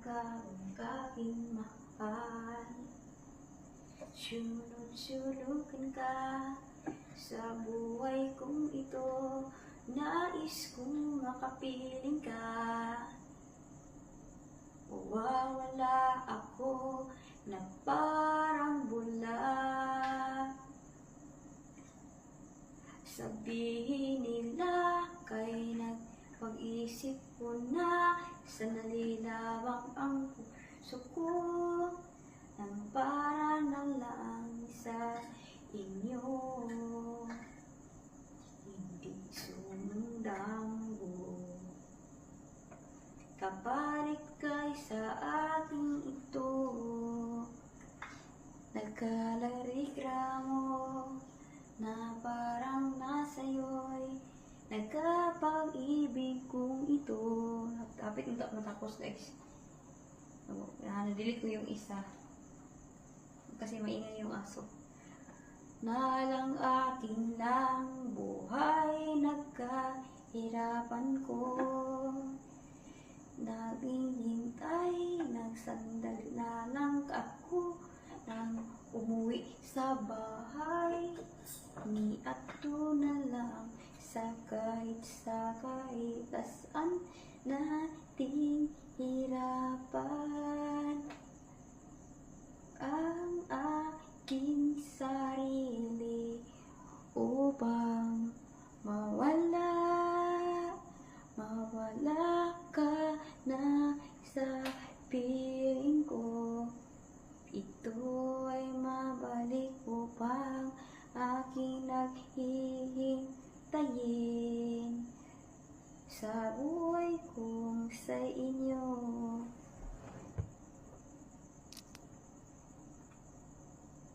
ikaw ang aking mahal. Sunod-sulukan ka sa buhay kong ito. Nais kong makapiling ka. Mawawala ako na parang bula. Sabihin nila kay nagpag-isip ko na sa nalilawak ang puso ko nang para na lang sa inyo. Hindi sumundambo. Kapalit kay sa aking ito. Nagkalarigramo na parang nasa'yo'y nagkapag-ibig kong ito. Kapit nito matapos guys. Na-delete ko yung isa. Kasi maingay yung aso. Nalang aking lang buhay, nagkahirapan ko. Naghihintay, nagsandali na lang ako nang umuwi sa bahay. Ni ato na lang sa kahit saan nating hirapan ang aking sarili upang mawala ka na sa piling ko. Ito ay mabalik upang aking naghihintayin sa buhay kong sa inyo.